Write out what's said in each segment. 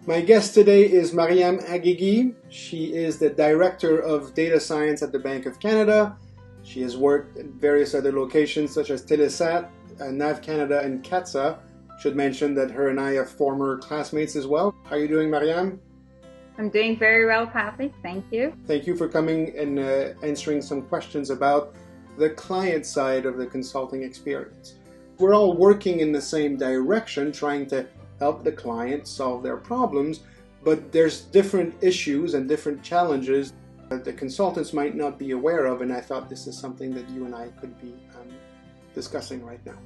My guest today is Maryam Haghighi. She is the Director of Data Science at the Bank of Canada. She has worked at various other locations such as Telesat, NAV Canada, and CATSA. Should mention that her and I are former classmates as well. How are you doing, Maryam? I'm doing very well, Patrick. Thank you. Thank you for coming and answering some questions about the client side of the consulting experience. We're all working in the same direction, trying to help the client solve their problems, but there's different issues and different challenges that the consultants might not be aware of, and I thought this is something that you and I could be discussing right now.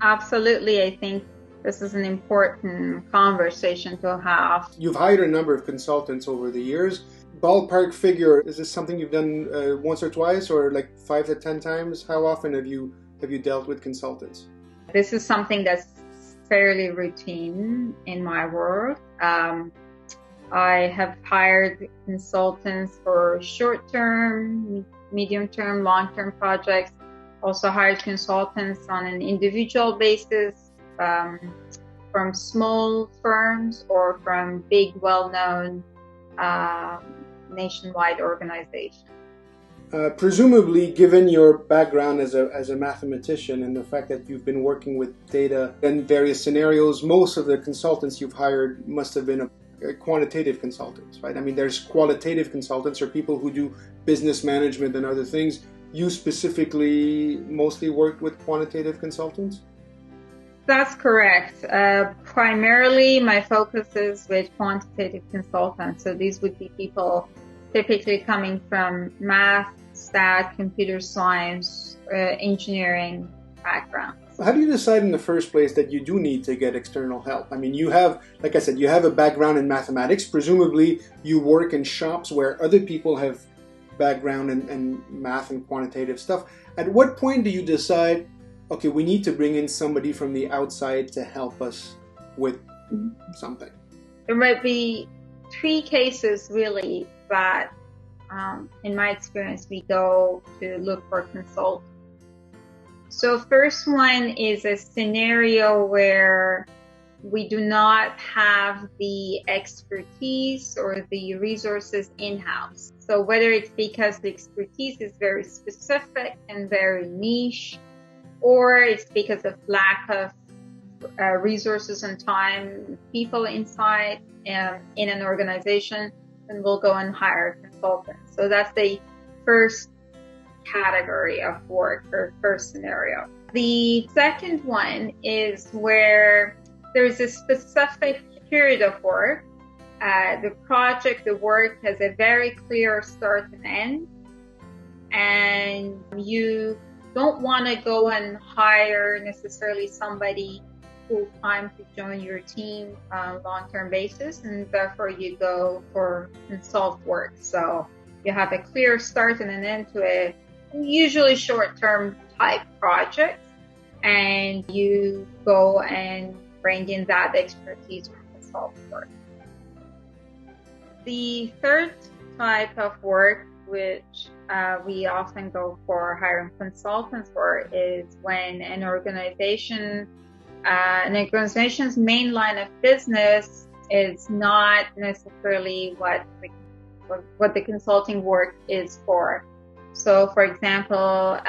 Absolutely. I think this is an important conversation to have. You've hired a number of consultants over the years. Ballpark figure, is this something you've done once or twice, or like 5 to 10 times? How often have you dealt with consultants? This is something that's fairly routine in my world. I have hired consultants for short-term, medium-term, long-term projects. Also hired consultants on an individual basis from small firms or from big, well-known nationwide organizations. Presumably, given your background as a mathematician and the fact that you've been working with data in various scenarios, most of the consultants you've hired must have been quantitative consultants, right? I mean, there's qualitative consultants or people who do business management and other things. You specifically mostly worked with quantitative consultants? That's correct. Primarily, my focus is with quantitative consultants. So these would be people typically coming from math, stat, computer science, engineering backgrounds. How do you decide in the first place that you do need to get external help? I mean, you have, like I said, you have a background in mathematics. Presumably, you work in shops where other people have background in math and quantitative stuff. At what point do you decide, okay, we need to bring in somebody from the outside to help us with something? There might be 3 cases really that, in my experience, we go to look for consultants. So first one is a scenario where we do not have the expertise or the resources in-house. So whether it's because the expertise is very specific and very niche, or it's because of lack of resources and time, people inside in an organization, then we'll go and hire consultants. So that's the first category of work or first scenario. The second one is where there's a specific period of work. The project, the work has a very clear start and end, and you don't want to go and hire necessarily somebody full-time to join your team on a long-term basis, and therefore you go for consult work. So you have a clear start and an end to a usually short-term type project, and you go and bring in that expertise from consult work. The third type of work, which we often go for hiring consultants for, is when an organization's main line of business is not necessarily what the consulting work is for. So, for example,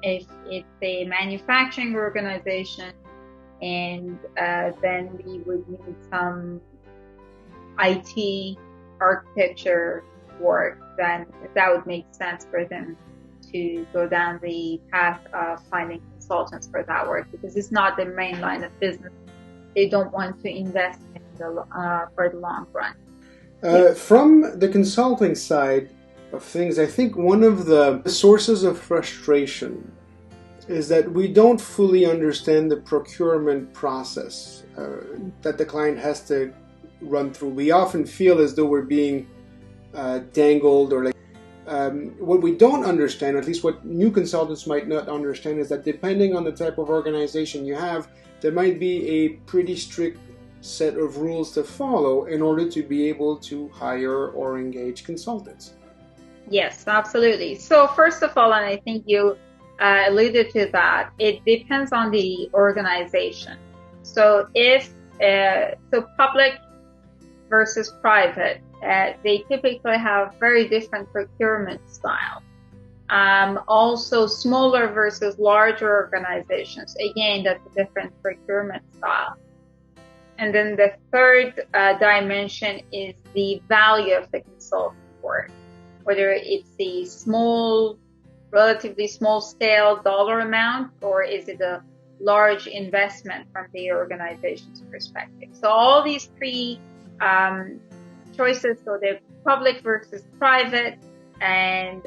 if it's a manufacturing organization, and then we would need some IT architecture work, then that would make sense for them to go down the path of finding consultants for that work, because it's not the main line of business. They don't want to invest in for the long run. From the consulting side of things, I think one of the sources of frustration is that we don't fully understand the procurement process that the client has to run through. We often feel as though we're being dangled, or like what we don't understand, at least what new consultants might not understand, is that depending on the type of organization you have, there might be a pretty strict set of rules to follow in order to be able to hire or engage consultants. Yes, absolutely. So first of all, and I think you alluded to that, it depends on the organization. So if public versus private, they typically have very different procurement styles. Also, smaller versus larger organizations, again, that's a different procurement style. And then the third dimension is the value of the consultant work, whether it's a small, relatively small scale dollar amount, or is it a large investment from the organization's perspective. So all these three choices, so the public versus private, and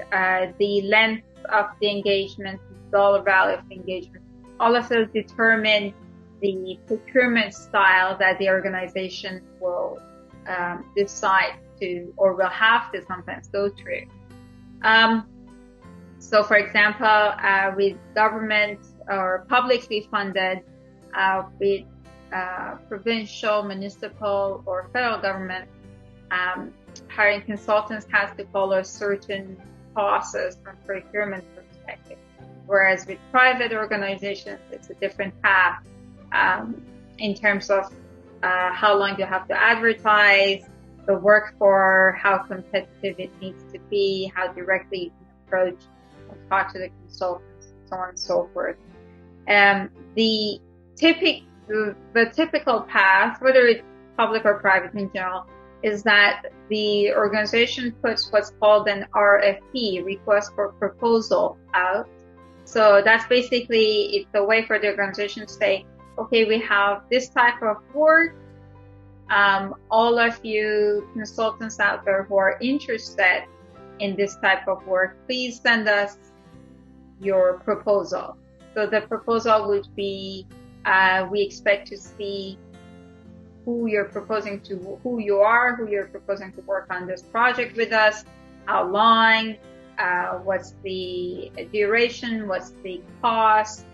the length of the engagement, the dollar value of the engagement, all of those determine the procurement style that the organization will decide to, or will have to sometimes go through. So for example, with government or publicly funded, with provincial, municipal, or federal government, hiring consultants has to follow a certain process from procurement perspective. Whereas with private organizations, it's a different path in terms of how long you have to advertise, the work for, how competitive it needs to be, how directly you can approach and talk to the consultants, and so on and so forth. The typical path, whether it's public or private in general, is that the organization puts what's called an RFP, request for proposal, out. So that's basically, it's a way for the organization to say, okay, we have this type of work. All of you consultants out there who are interested in this type of work, please send us your proposal. So the proposal would be, we expect to see who you're proposing to, who you are, who you're proposing to work on this project with us, how long, what's the duration, what's the cost,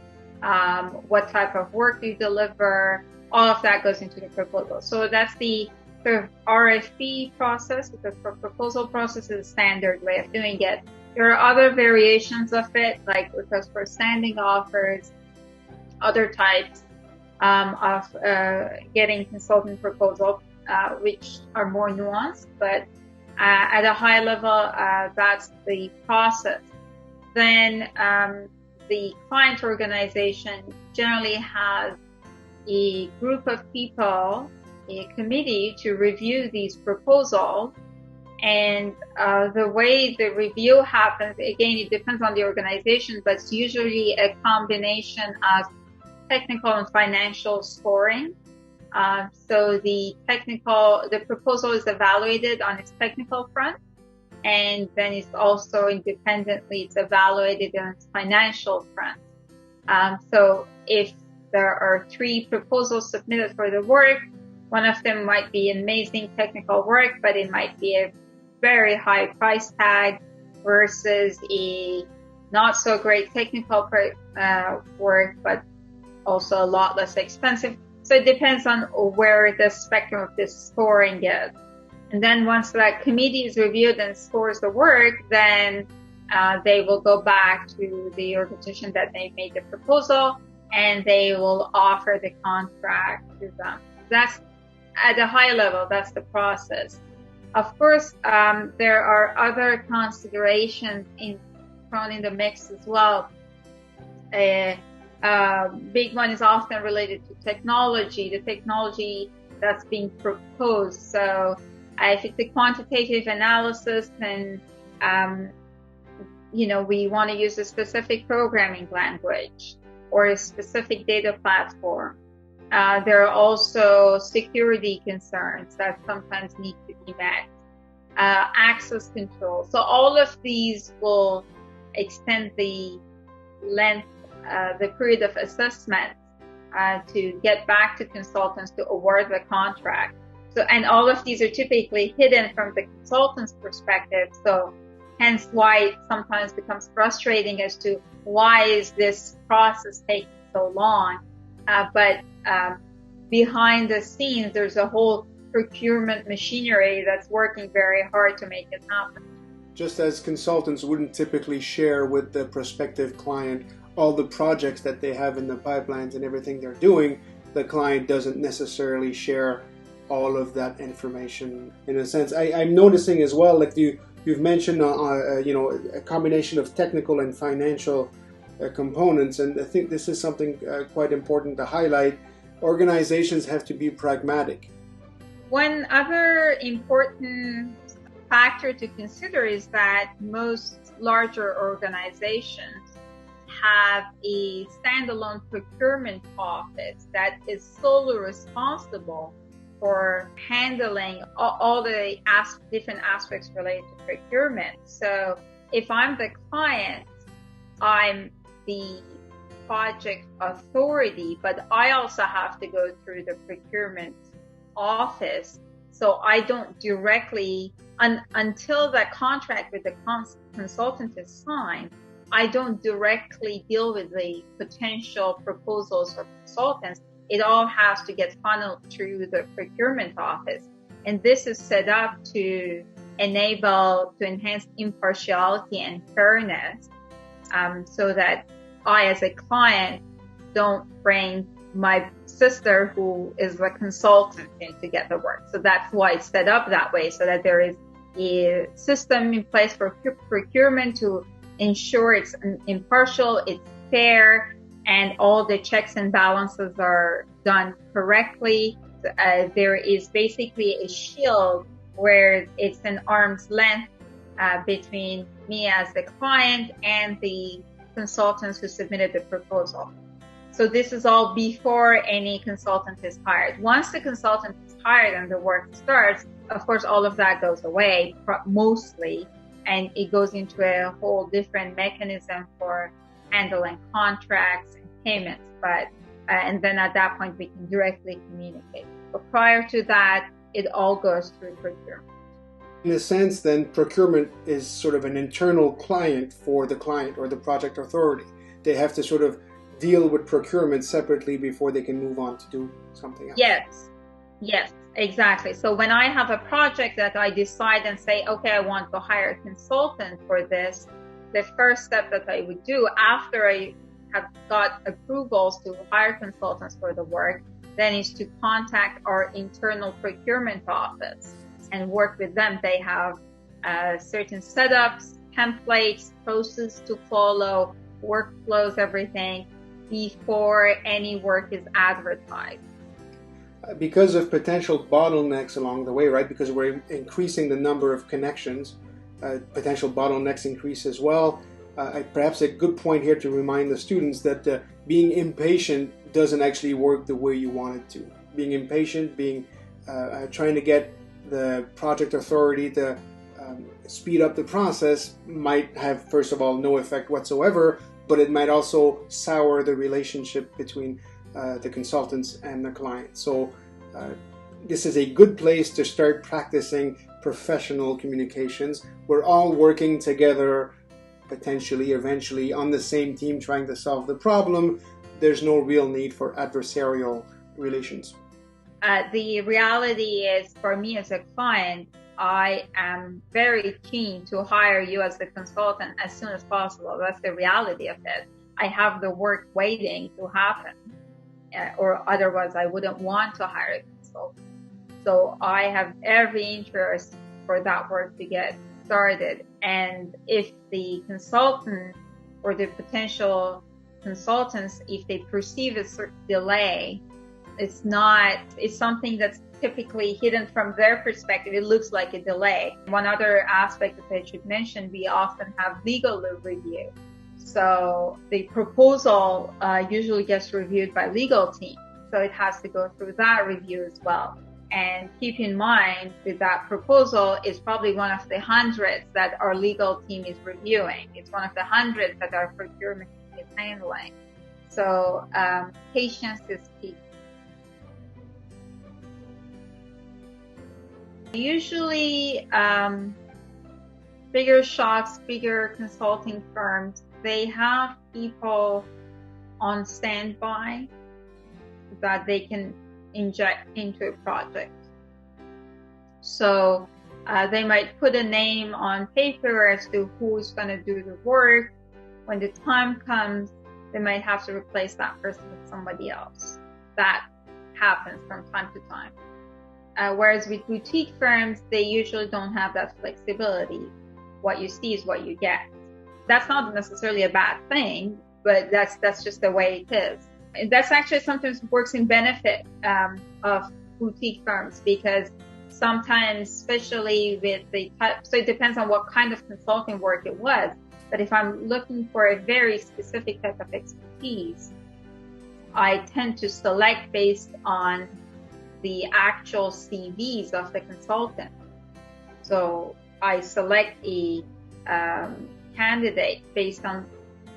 what type of work you deliver. All of that goes into the proposal. So that's the sort of RFP process, because the proposal process is a standard way of doing it. There are other variations of it, like because for standing offers, other types of getting consultant proposal, which are more nuanced, but at a high level, that's the process. Then the client organization generally has a group of people, a committee to review these proposals. And the way the review happens, again, it depends on the organization, but it's usually a combination of technical and financial scoring. So the proposal is evaluated on its technical front, and then it's also independently, it's evaluated on its financial front. So if there are 3 proposals submitted for the work, one of them might be amazing technical work, but it might be a very high price tag versus a not so great technical work, but also a lot less expensive. So it depends on where the spectrum of this scoring is. And then once that committee is reviewed and scores the work, then they will go back to the organization that they made the proposal, and they will offer the contract to them. That's at a high level, that's the process. Of course, there are other considerations thrown in the mix as well. Big one is often related to technology, the technology that's being proposed. So if it's a quantitative analysis, then we want to use a specific programming language or a specific data platform. There are also security concerns that sometimes need to be met, access control. So all of these will extend the length, the period of assessment to get back to consultants to award the contract. So, and all of these are typically hidden from the consultant's perspective. So hence why it sometimes becomes frustrating as to why is this process taking so long. But behind the scenes, there's a whole procurement machinery that's working very hard to make it happen. Just as consultants wouldn't typically share with the prospective client all the projects that they have in the pipelines and everything they're doing, the client doesn't necessarily share all of that information in a sense. I'm noticing as well, like you've mentioned, a combination of technical and financial components, and I think this is something quite important to highlight. Organizations have to be pragmatic. One other important factor to consider is that most larger organizations have a standalone procurement office that is solely responsible for handling all the different aspects related to procurement. So if I'm the client, I'm the project authority, but I also have to go through the procurement office. So I don't directly, until the contract with the consultant is signed, I don't directly deal with the potential proposals or consultants. It all has to get funneled through the procurement office. And this is set up to enhance impartiality and fairness, so that I, as a client, don't bring my sister, who is the consultant, in to get the work. So that's why it's set up that way, so that there is a system in place for procurement to ensure it's impartial, it's fair, and all the checks and balances are done correctly. There is basically a shield where it's an arm's length between me as the client and the consultants who submitted the proposal. So this is all before any consultant is hired. Once the consultant is hired and the work starts, of course, all of that goes away, mostly, and it goes into a whole different mechanism for handling contracts and payments. And then at that point, we can directly communicate. But prior to that, it all goes through procurement. In a sense, then, procurement is sort of an internal client for the client or the project authority. They have to sort of deal with procurement separately before they can move on to do something else. Yes, exactly. So when I have a project that I decide and say, okay, I want to hire a consultant for this, the first step that I would do after I have got approvals to hire consultants for the work, then is to contact our internal procurement office and work with them. They have certain setups, templates, process to follow, workflows, everything, before any work is advertised. Because of potential bottlenecks along the way, right? Because we're increasing the number of connections, potential bottlenecks increase as well. Perhaps a good point here to remind the students that being impatient doesn't actually work the way you want it to. Being impatient, trying to get the project authority to speed up the process might have, first of all, no effect whatsoever, but it might also sour the relationship between the consultants and the client. So this is a good place to start practicing professional communications. We're all working together, potentially, eventually, on the same team trying to solve the problem. There's no real need for adversarial relations. The reality is, for me as a client, I am very keen to hire you as the consultant as soon as possible. That's the reality of it. I have the work waiting to happen, or otherwise I wouldn't want to hire a consultant. So I have every interest for that work to get started. And if the consultant or the potential consultants, if they perceive a certain delay, it's something that's typically hidden from their perspective. It looks like a delay. One other aspect that I should mention, we often have legal review. So the proposal usually gets reviewed by legal team. So it has to go through that review as well. And keep in mind that that proposal is probably one of the hundreds that our legal team is reviewing. It's one of the hundreds that our procurement team is handling. So patience is key. Usually, bigger shops, bigger consulting firms, they have people on standby that they can inject into a project. So they might put a name on paper as to who's going to do the work. When the time comes, they might have to replace that person with somebody else. That happens from time to time. Whereas with boutique firms, they usually don't have that flexibility. What you see is what you get. That's not necessarily a bad thing, but that's just the way it is. And that's actually sometimes works in benefit of boutique firms, because sometimes, especially with the type, so it depends on what kind of consulting work it was. But if I'm looking for a very specific type of expertise, I tend to select based on the actual CVs of the consultant. So I select a candidate based on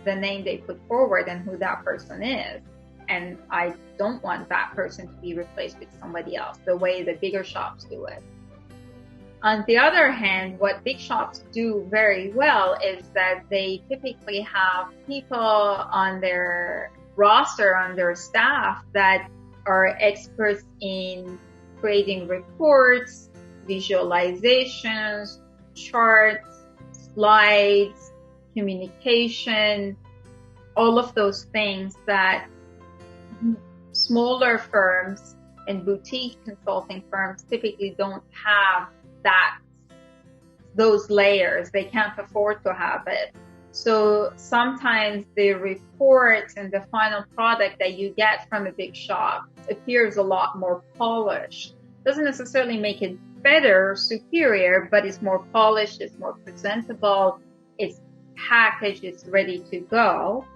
the name they put forward and who that person is. And I don't want that person to be replaced with somebody else, the way the bigger shops do it. On the other hand, what big shops do very well is that they typically have people on their roster, on their staff, that are experts in creating reports, visualizations, charts, slides, communication, all of those things that smaller firms and boutique consulting firms typically don't have those layers. They can't afford to have it. So sometimes the reports and the final product that you get from a big shop appears a lot more polished. Doesn't necessarily make it better, superior, but it's more polished, it's more presentable, it's packaged, it's ready to go.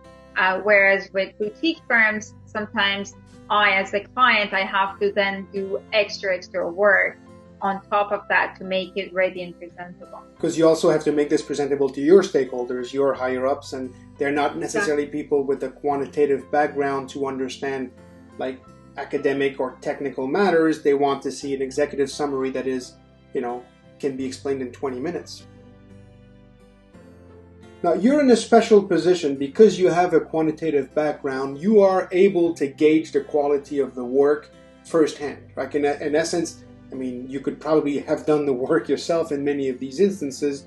Whereas with boutique firms, sometimes I, as a client, I have to then do extra work on top of that to make it ready and presentable. Because you also have to make this presentable to your stakeholders, your higher ups, and they're not necessarily people with a quantitative background to understand like academic or technical matters. They want to see an executive summary that is, can be explained in 20 minutes. Now, you're in a special position because you have a quantitative background. You are able to gauge the quality of the work firsthand. Like in essence, you could probably have done the work yourself in many of these instances.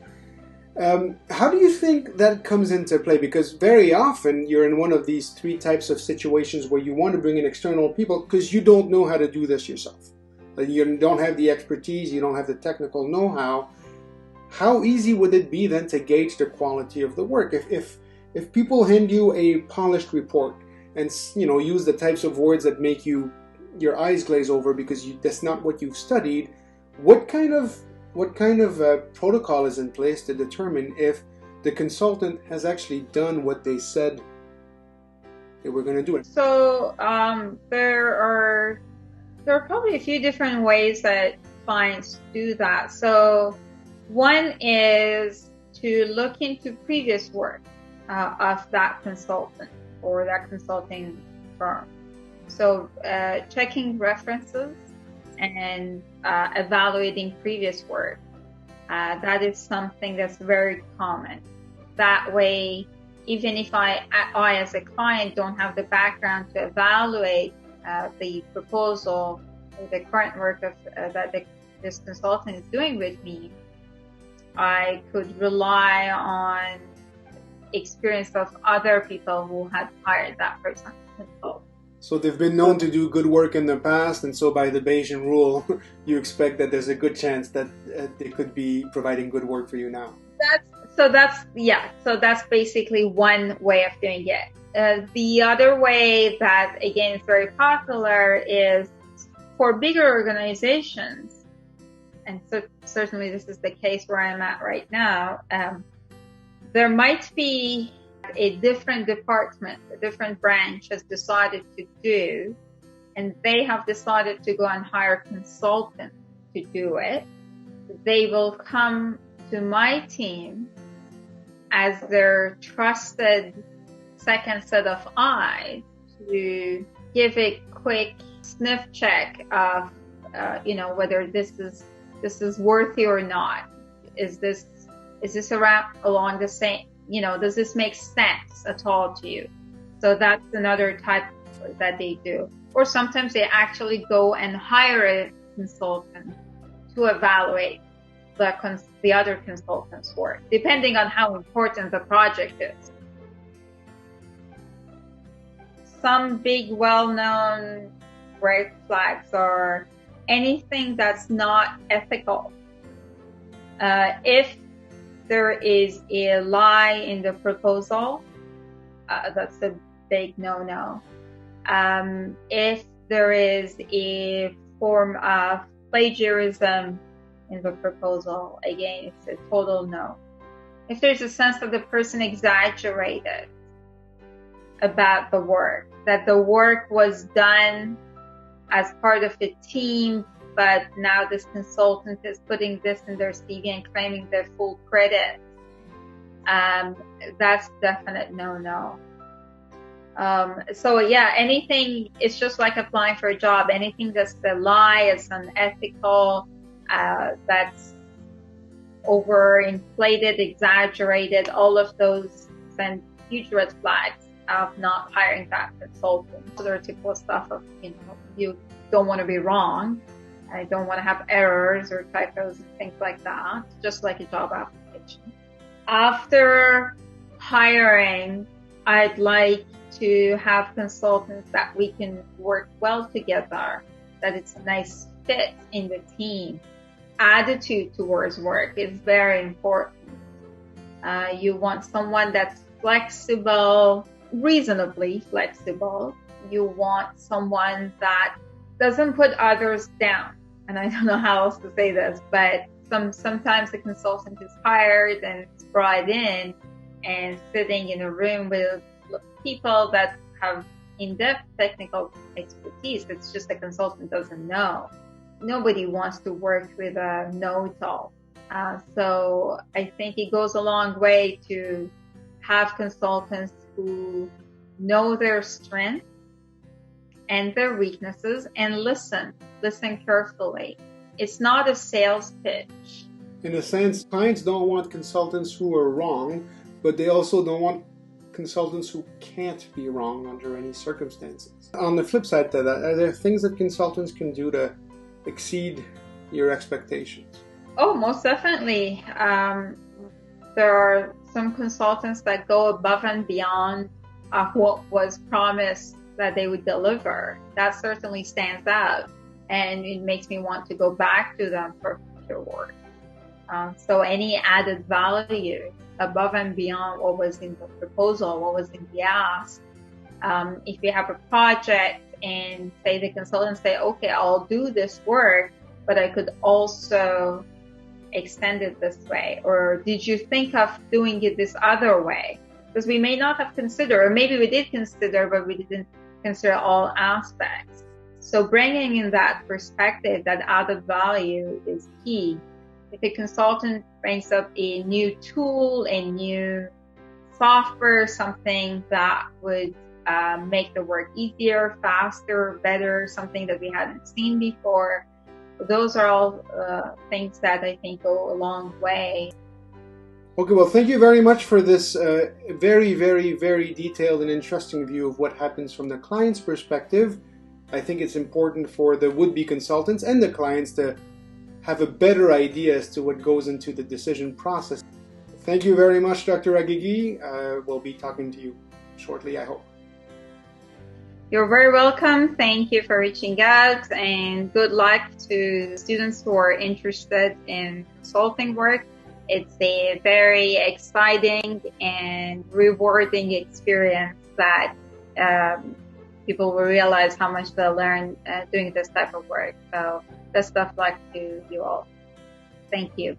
How do you think that comes into play? Because very often you're in one of these three types of situations where you want to bring in external people because you don't know how to do this yourself. Like you don't have the expertise, you don't have the technical know-how. How easy would it be then to gauge the quality of the work? If people hand you a polished report and use the types of words that make your eyes glaze over because that's not what you've studied, what kind of protocol is in place to determine if the consultant has actually done what they said they were going to do? So there are probably a few different ways that clients do that. So one is to look into previous work of that consultant or that consulting firm. So checking references and evaluating previous work. That is something that's very common. That way, even if I as a client don't have the background to evaluate the proposal or the current work that this consultant is doing with me, I could rely on experience of other people who had hired that person to consult. So they've been known to do good work in the past, and so by the Bayesian rule, you expect that there's a good chance that they could be providing good work for you now. So that's basically one way of doing it. The other way that, again, is very popular is for bigger organizations, and so certainly this is the case where I'm at right now, there might be a different department, a different branch has decided to do, and they have decided to go and hire consultants to do it. They will come to my team as their trusted second set of eyes to give a quick sniff check of, whether this is worthy or not. Is this along the same, does this make sense at all to you? So that's another type that they do. Or sometimes they actually go and hire a consultant to evaluate the other consultant's work, depending on how important the project is. Some big well-known red flags are anything that's not ethical. If there is a lie in the proposal, that's a big no-no. If there is a form of plagiarism in the proposal, again, it's a total no. If there's a sense that the person exaggerated about the work, that the work was done as part of a team, but now this consultant is putting this in their CV and claiming their full credit, that's definite no-no. So yeah, anything, it's just like applying for a job. Anything that's a lie, it's unethical, that's overinflated, exaggerated, all of those send huge red flags of not hiring that consultant. So there are typical stuff of, you don't want to be wrong. I don't want to have errors or typos and things like that, just like a job application. After hiring, I'd like to have consultants that we can work well together, that it's a nice fit in the team. Attitude towards work is very important. You want someone that's flexible, reasonably flexible. You want someone that doesn't put others down. And I don't know how else to say this, but sometimes the consultant is hired and is brought in and sitting in a room with people that have in-depth technical expertise. It's just the consultant doesn't know. Nobody wants to work with a know-it-all. So I think it goes a long way to have consultants who know their strengths and their weaknesses and listen carefully. It's not a sales pitch. In a sense, clients don't want consultants who are wrong, but they also don't want consultants who can't be wrong under any circumstances. On the flip side to that, are there things that consultants can do to exceed your expectations? Oh, most definitely. There are some consultants that go above and beyond what was promised that they would deliver. That certainly stands out, and it makes me want to go back to them for future work. So any added value above and beyond what was in the proposal, what was in the ask. If you have a project and say the consultant say, okay, I'll do this work, but I could also extend it this way. Or did you think of doing it this other way? Because we may not have considered, or maybe we did consider, but we didn't consider all aspects. So bringing in that perspective, that added value is key. If a consultant brings up a new tool, a new software, something that would make the work easier, faster, better, something that we hadn't seen before, those are all things that I think go a long way. Okay, well, thank you very much for this very, very, very detailed and interesting view of what happens from the client's perspective. I think it's important for the would-be consultants and the clients to have a better idea as to what goes into the decision process. Thank you very much, Dr. Haghighi. We'll be talking to you shortly, I hope. You're very welcome. Thank you for reaching out, and good luck to students who are interested in consulting work. It's a very exciting and rewarding experience that people will realize how much they'll learn doing this type of work. So best of luck to you all. Thank you.